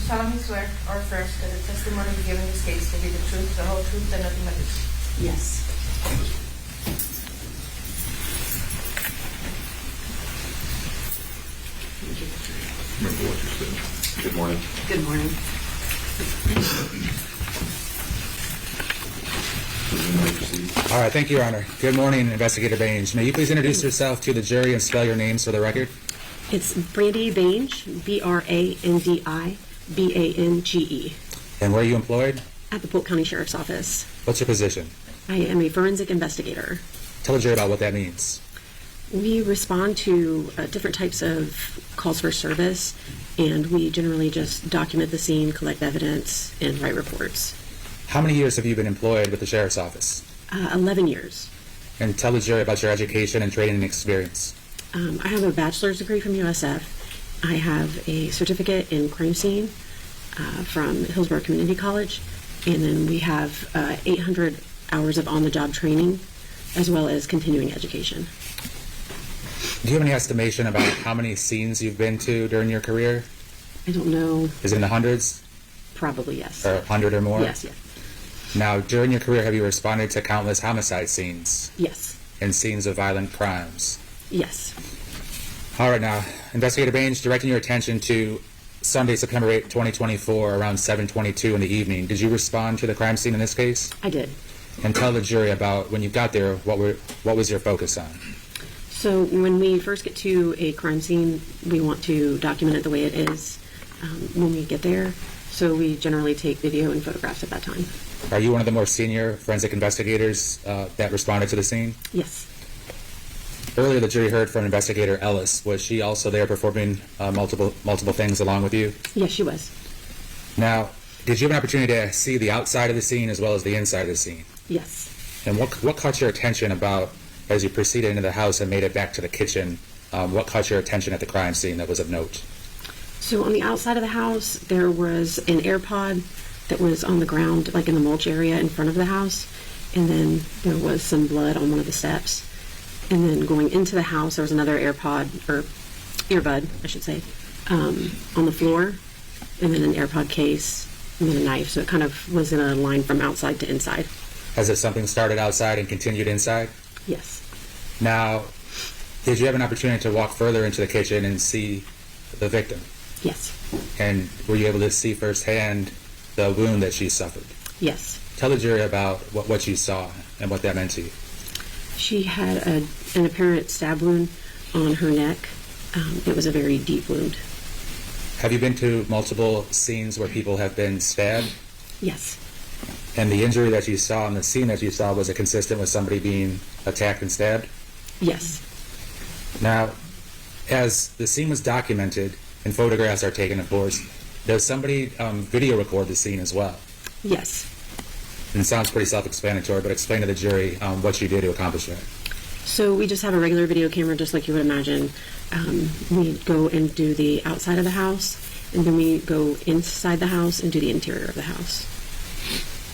solemnly swear or affirm that the testimony you give in this case will be the truth, the whole truth, and nothing but the truth? Yes. Remember what you said. Good morning. Good morning. All right, thank you, Your Honor. Good morning, Investigator Bange. May you please introduce yourself to the jury and spell your names for the record? It's Brandy Bange, B-R-A-N-D-I-B-A-N-G-E. And where are you employed? At the Polk County Sheriff's Office. What's your position? I am a forensic investigator. Tell the jury about what that means. We respond to different types of calls for service, and we generally just document the scene, collect evidence, and write reports. How many years have you been employed with the Sheriff's Office? 11 years. And tell the jury about your education and training experience. I have a bachelor's degree from USF. I have a certificate in crime scene from Hillsborough Community College, and then we have 800 hours of on-the-job training, as well as continuing education. Do you have any estimation about how many scenes you've been to during your career? I don't know. Is it in the hundreds? Probably, yes. Or 100 or more? Yes, yes. Now, during your career, have you responded to countless homicide scenes? Yes. And scenes of violent crimes? Yes. All right, now, Investigator Bange, directing your attention to Sunday, September 8, 2024, around 7:22 in the evening. Did you respond to the crime scene in this case? I did. And tell the jury about, when you got there, what was your focus on? So when we first get to a crime scene, we want to document it the way it is when we get there. So we generally take video and photographs at that time. Are you one of the more senior forensic investigators that responded to the scene? Yes. Earlier, the jury heard from Investigator Ellis. Was she also there performing multiple things along with you? Yes, she was. Now, did you have an opportunity to see the outside of the scene as well as the inside of the scene? Yes. And what caught your attention about, as you proceeded into the house and made it back to the kitchen, what caught your attention at the crime scene that was of note? So on the outside of the house, there was an AirPod that was on the ground, like in the mulch area in front of the house. And then there was some blood on one of the steps. And then going into the house, there was another AirPod, or earbud, I should say, on the floor. And then an AirPod case, and then a knife. So it kind of was in a line from outside to inside. Has it something started outside and continued inside? Yes. Now, did you have an opportunity to walk further into the kitchen and see the victim? Yes. And were you able to see firsthand the wound that she suffered? Yes. Tell the jury about what you saw and what that meant to you. She had an apparent stab wound on her neck. It was a very deep wound. Have you been to multiple scenes where people have been stabbed? Yes. And the injury that you saw and the scene that you saw, was it consistent with somebody being attacked and stabbed? Yes. Now, as the scene was documented and photographs are taken, of course, does somebody video record the scene as well? Yes. And it sounds pretty self-explanatory, but explain to the jury what you did to accomplish that. So we just have a regular video camera, just like you would imagine. We go and do the outside of the house, and then we go inside the house and do the interior of the house.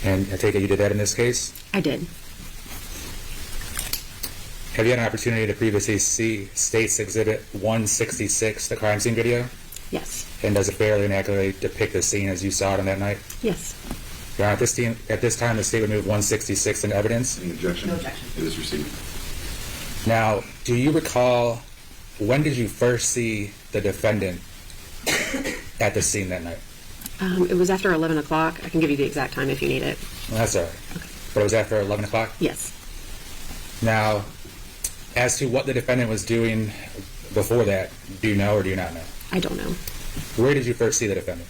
And I take it you did that in this case? I did. Have you had an opportunity to previously see State's Exhibit 166, the crime scene video? Yes. And does it fairly and accurately depict the scene as you saw it on that night? Yes. Your Honor, at this time, the State would move 166 into evidence. Any objection? No objection. It is received. Now, do you recall, when did you first see the defendant at the scene that night? It was after 11 o'clock. I can give you the exact time if you need it. Well, that's all right. Okay. But it was after 11 o'clock? Yes. Now, as to what the defendant was doing before that, do you know or do you not know? I don't know. Where did you first see the defendant?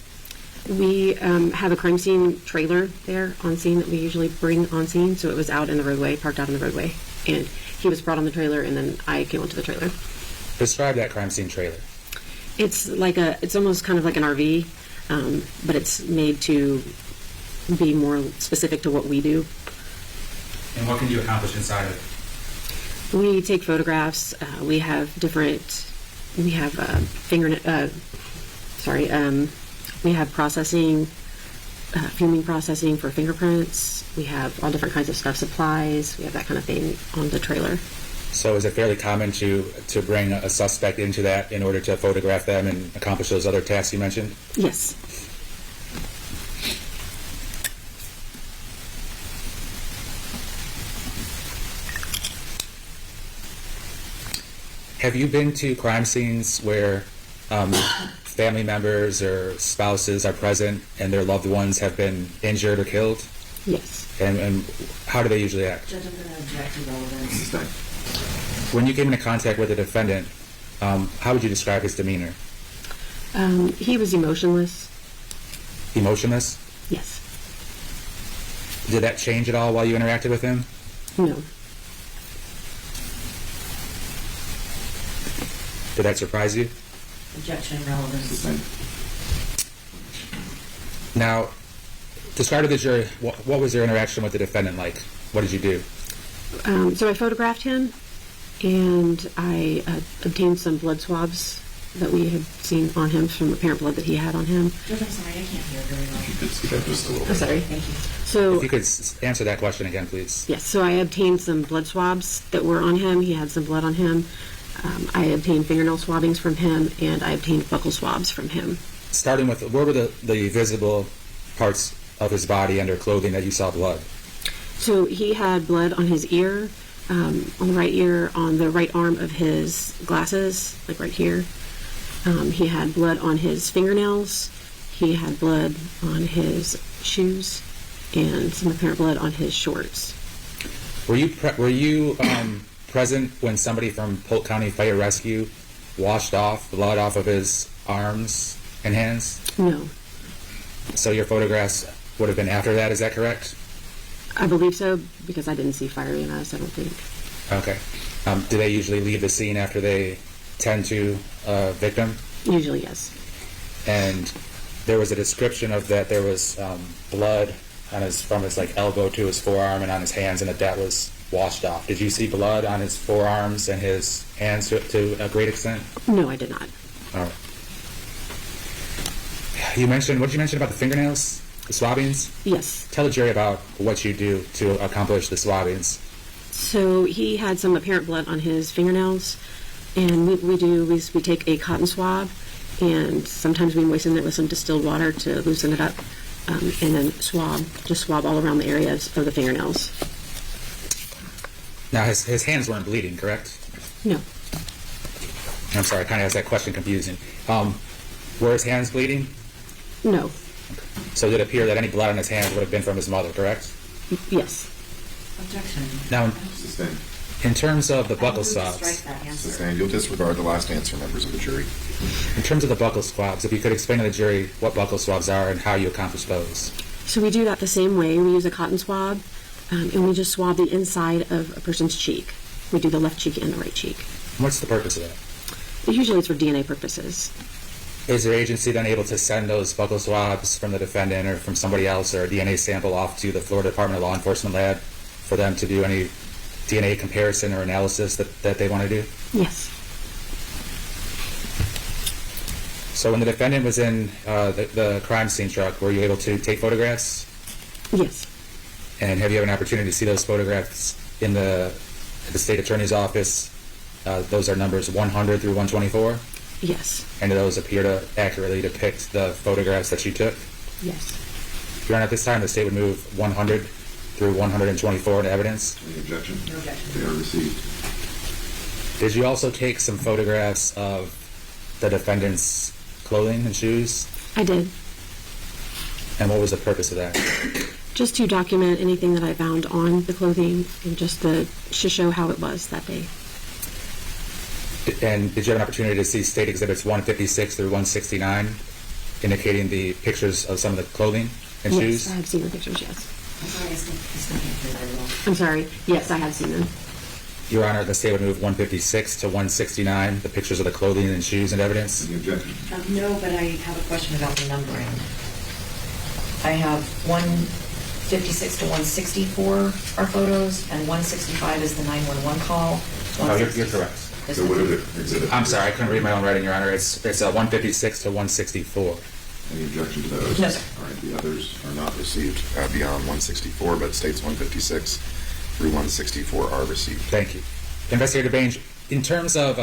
We have a crime scene trailer there on scene that we usually bring on scene, so it was out in the roadway, parked out in the roadway. And he was brought on the trailer, and then I came onto the trailer. Describe that crime scene trailer. It's almost kind of like an RV, but it's made to be more specific to what we do. And what can you accomplish inside of it? We take photographs. We have we have processing, fuming processing for fingerprints. We have all different kinds of stuff, supplies. We have that kind of thing on the trailer. So is it fairly common to bring a suspect into that in order to photograph them and accomplish those other tasks you mentioned? Yes. Have you been to crime scenes where family members or spouses are present and their loved ones have been injured or killed? Yes. And how do they usually act? Judge, I'm going to object to relevance. When you came into contact with the defendant, how would you describe his demeanor? He was emotionless. Emotionless? Yes. Did that change at all while you interacted with him? No. Did that surprise you? Objection, relevance. Now, describe to the jury, what was your interaction with the defendant like? What did you do? So I photographed him, and I obtained some blood swabs that we had seen on him from apparent blood that he had on him. Judge, I'm sorry, I can't hear very well. You could speak up just a little I'm bit. sorry. Thank you. So If you could answer that question again, please. yes, so I obtained some blood swabs that were on him. He had some blood on him. I obtained fingernail swabbings from him, and I obtained buccal swabs from him. Starting with, where were the visible parts of his body under clothing that you saw blood? So he had blood on his ear, on the right ear, on the right arm of his glasses, like right here. He had blood on his fingernails. He had blood on his shoes, and some apparent blood on his shorts. Were you present when somebody from Polk County Fire Rescue washed off blood off of his arms and hands? No, So your photographs would have been after that, is that correct? I believe so, because I didn't see fire EMS, I don't think. Okay. Do they usually leave the scene after they tend to a victim? Usually, yes. And there was a description of that there was blood on from his like elbow to his forearm and on his hands, and that was washed off. Did you see blood on his forearms and his hands to a great extent? No, I did not. All right. What did you mention about the fingernails, the swabbings? Yes. Tell the jury about what you do to accomplish the swabbings. So he had some apparent blood on his fingernails, and we take a cotton swab, and sometimes we moisten it with some distilled water to loosen it up, and then swab all around the areas of the fingernails. Now, his hands weren't bleeding, correct? No, I'm sorry, I kind of asked that question confusing. Were his hands bleeding? no, So it appear that any blood on his hands would have been from his mother, correct? yes. Objection. Now, Sustained. in terms of the I buckle move to swabs, strike that answer. Sustained. You'll disregard the last answer, members of the jury. in terms of the buckle swabs, if you could explain to the jury what buckle swabs are and how you accomplish those. So we do that the same way. We use a cotton swab, and we just swab the inside of a person's cheek. We do the left cheek and the right cheek. What's the purpose of that? Usually it's for DNA purposes. Is your agency then able to send those buccal swabs from the defendant or from somebody else or a DNA sample off to the Florida Department of Law Enforcement lab for them to do any DNA comparison or analysis that they want to do? Yes. So when the defendant was in the crime scene truck, were you able to take photographs? Yes. And have you had an opportunity to see those photographs in the state attorney's office? Those are numbers 100 through 124, Yes. and do those appear to accurately depict the photographs that you took? Yes. Your Honor, at this time, the state would move 100 through 124 into evidence. Any objection? No objection. They are received. Did you also take some photographs of the defendant's clothing and shoes? I did. And what was the purpose of that? Just to document anything that I found on the clothing and just to show how it was that day. And did you have an opportunity to see State Exhibits 156 through 169, indicating the pictures of some of the clothing and Yes, shoes? I have seen the pictures, yes. I'm sorry, I still can't hear very well. I'm sorry. Yes, I have seen them. Your Honor, the state would move 156 to 169, the pictures of the clothing and shoes and evidence. Any objection? No, but I have a question about the numbering. I have 156 to 164 are photos, and 165 is the 911 call. Oh, you're correct. is So the- what did it exhibit? I'm sorry, I couldn't read my own writing, Your Honor. It's 156 to 164. Any objection to those? No, sir. All right, the others are not received beyond 164, but states 156 through 164 are received. Thank you. Investigator Baines, in terms of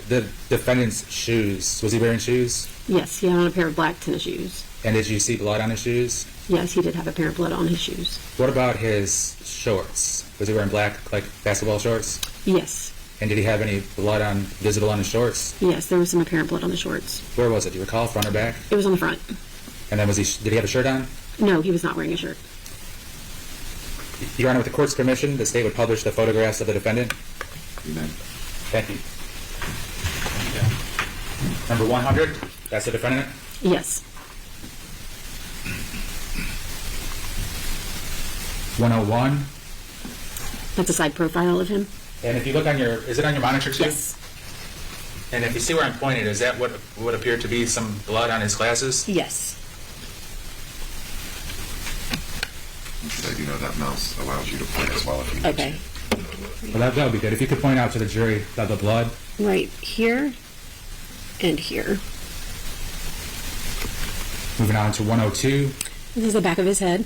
the defendant's shoes, was he wearing shoes? Yes, he had on a pair of black tennis shoes. And did you see blood on his shoes? Yes, he did have a pair of blood on his shoes. What about his shorts? Was he wearing black, like basketball shorts? Yes. And did he have any blood visible on his shorts? Yes, there was some apparent blood on the shorts. Where was it? Do you recall, front or back? It was on the front. And then did he have a shirt on? No, he was not wearing a shirt. Your Honor, with the court's permission, the state would publish the photographs of the defendant. Amen. Thank you. Number 100, that's the defendant. Yes. 101. That's a side profile of him. And if you look on is it on your monitor too? Yes. And if you see where I'm pointing, is that what would appear to be some blood on his glasses? Yes. I do know that mouse allows you to point as well if you need Okay. Well, that would be good. If you could point out to the jury about the blood. Right here and here. Moving on to 102, This is the back of his head.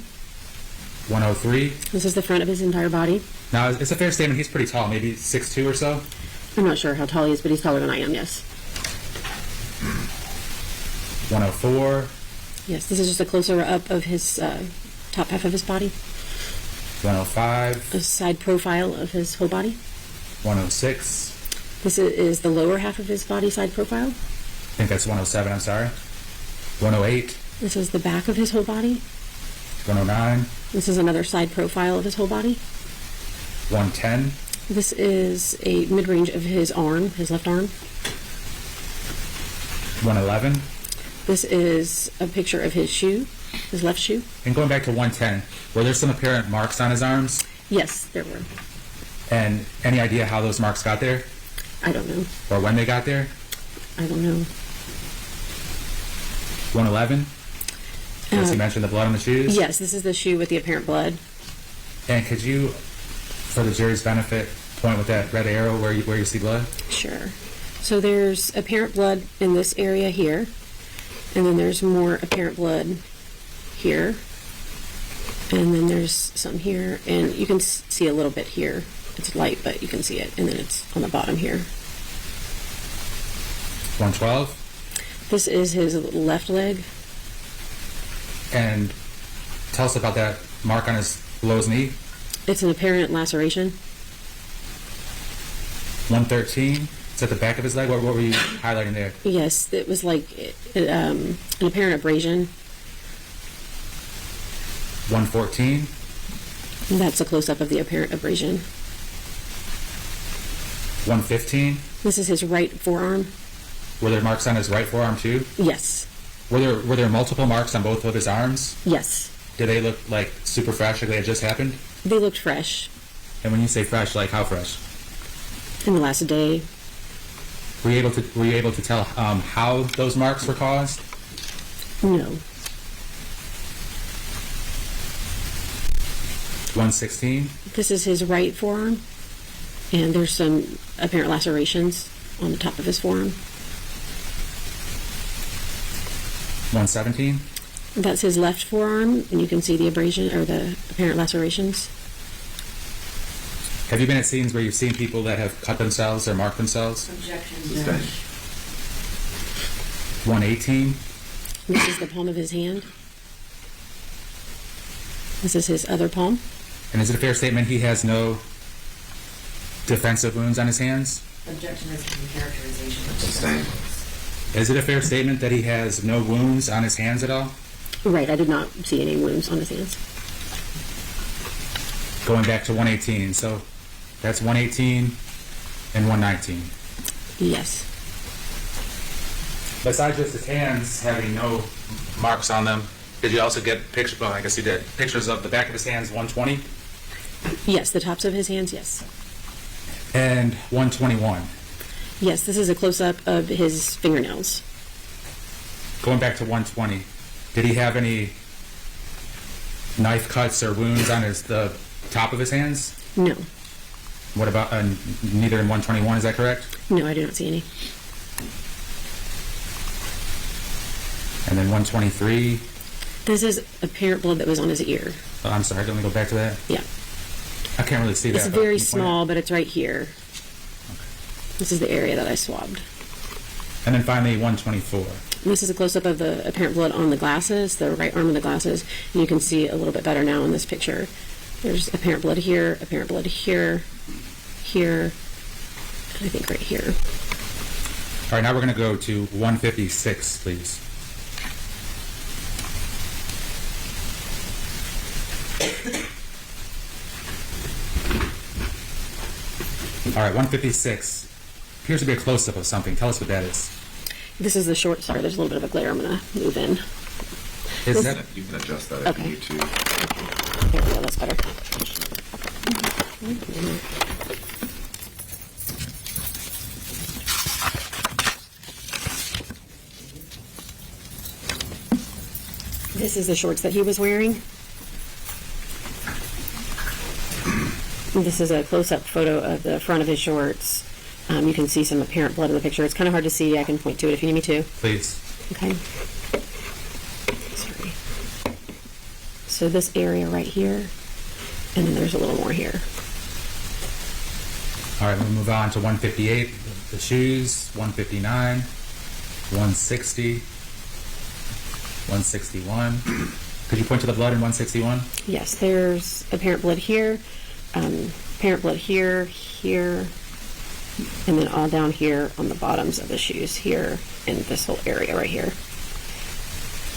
103. This is the front of his entire body. Now, it's a fair statement. He's pretty tall, maybe 6'2" or so. I'm not sure how tall he is, but he's taller than I am, yes. 104, Yes, this is just a closer up of his top half of his body. 105, A side profile of his whole body. 106. This is the lower half of his body side profile. I think that's 107, I'm sorry. 108, This is the back of his whole body. 109, This is another side profile of his whole body. 110, This is a mid-range of his arm, his left arm. 111. This is a picture of his shoe, his left shoe. And going back to 110, were there some apparent marks on his arms? Yes, there were. And any idea how those marks got there? I don't know. Or when they got there? I don't know. 111? As you mentioned, the blood on the shoes? Yes, this is the shoe with the apparent blood. And could you, for the jury's benefit, point with that red arrow where you see blood? Sure. So there's apparent blood in this area here, and then there's more apparent blood here, and then there's some here, and you can see a little bit here. It's light, but you can see it, and then it's on the bottom here. 112? This is his left leg. And tell us about that mark on his below his knee. It's an apparent laceration. 113? It's at the back of his leg. What were you highlighting there? Yes, it was like an apparent abrasion. 114? That's a close-up of the apparent abrasion. 115? This is his right forearm. Were there marks on his right forearm too? Yes. Were there multiple marks on both of his arms? Yes. Did they look like super fresh, like they had just happened? They looked fresh And when you say fresh, like how fresh? in the last day. Were you able to tell how those marks were caused? No. 116? This is his right forearm, and there's some apparent lacerations on the top of his forearm. 117? That's his left forearm, and you can see the abrasion or the apparent lacerations. Have you been at scenes where you've seen people that have cut themselves or marked themselves? Objection, Sustained. Judge. 118? This is the palm of his hand. This is his other palm. And is it a fair statement he has no defensive wounds on his hands? Objection is to characterization. Sustained. Is it a fair statement that he has no wounds on his hands at all? Right, I did not see any wounds on his hands. Going back to 118, so that's 118 and 119. Yes. Besides just his hands having no marks on them, did you also get pictures? Well, I guess you did. Pictures of the back of his hands, 120 Yes, the tops of his hands, yes. and 121. Yes, this is a close-up of his fingernails. Going back to 120, did he have any knife cuts or wounds on the top of his hands? No. What about neither in 121? Is that correct? No, I do not see any. And then 123. This is apparent blood that was on his ear. Oh, I'm sorry. Let me go back to that. Yeah. I can't really see that. It's but very can you point small, but it's right here. This is the area that I swabbed. it? And then finally 124. This is a close-up of the apparent blood on the glasses, the right arm of the glasses. And you can see a little bit better now in this picture. There's apparent blood here, here, I think right here. All right, now we're going to go to 156, please. All right, 156 appears to be a close-up of something. Tell us what that is. This is the short. Sorry, there's a little bit of a glare. I'm going to move in. Is that You can adjust that if Okay. you need to. There we go. That's better. This is the shorts that he was wearing. This is a close-up photo of the front of his shorts. You can see some apparent blood in the picture. It's kind of hard to see. I can point to it if you need me to. please? Okay. Sorry. So this area right here, and then there's a little more here. All right, we'll move on to 158, the shoes, 159, 160, 161. Could you point to the blood in 161? Yes, there's apparent blood here, apparent blood here, here, and then all down here on the bottoms of the shoes here in this whole area right here.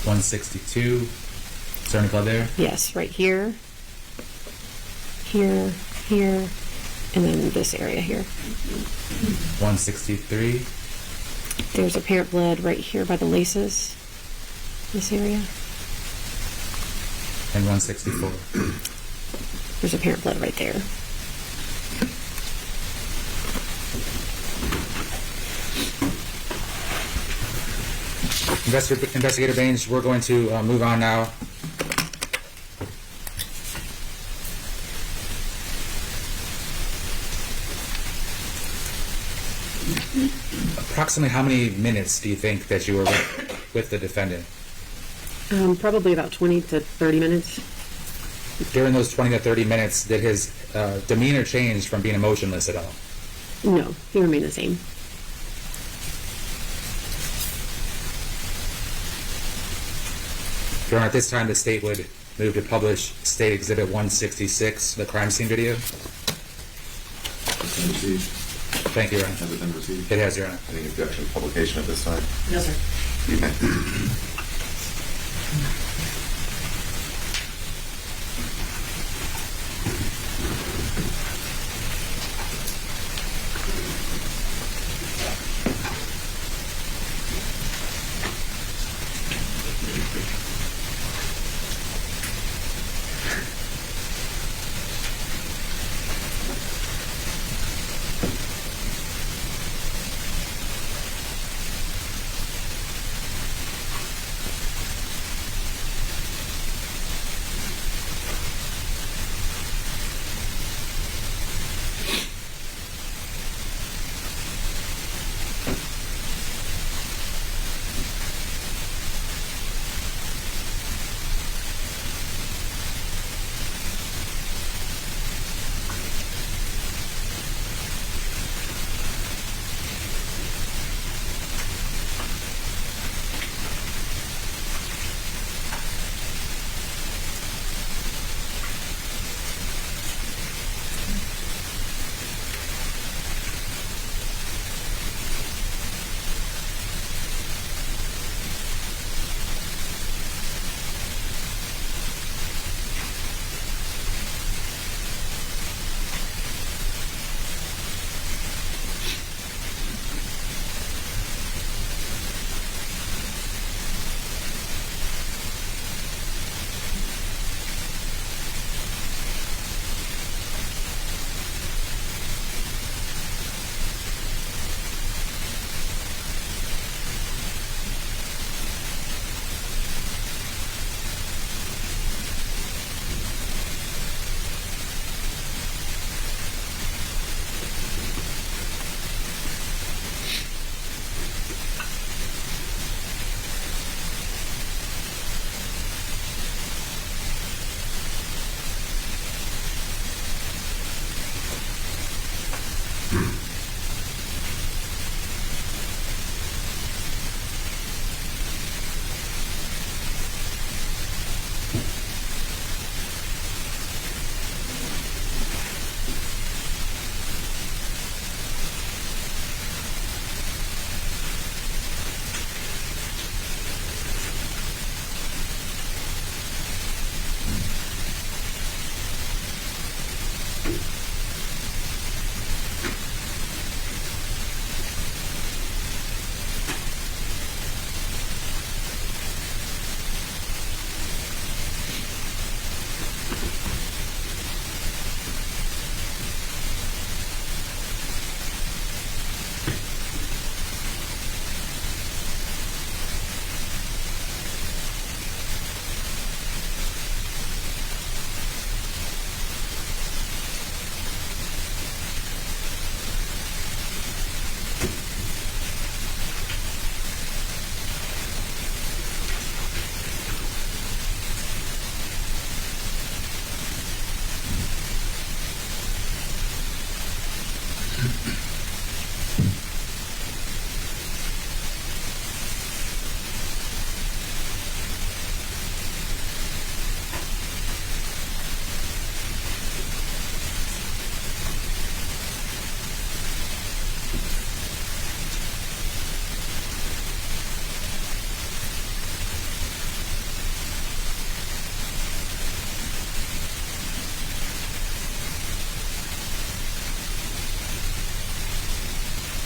162. Is there any blood there? Yes, right here, here, here, and then this area here. 163. There's apparent blood right here by the laces, this area. And 164. There's apparent blood right there. Investigator Baines, we're going to move on now. Approximately how many minutes do you think that you were with the defendant? Probably about 20 to 30 minutes. During those 20 to 30 minutes, did his demeanor change from being emotionless at all? No, he remained the same. Your Honor, at this time, the state would move to publish State Exhibit 166, the crime scene video. It's been received. Thank you, Your Honor. Has it been received? It has, Your Honor. Any objection to publication at this time? No, sir. You may.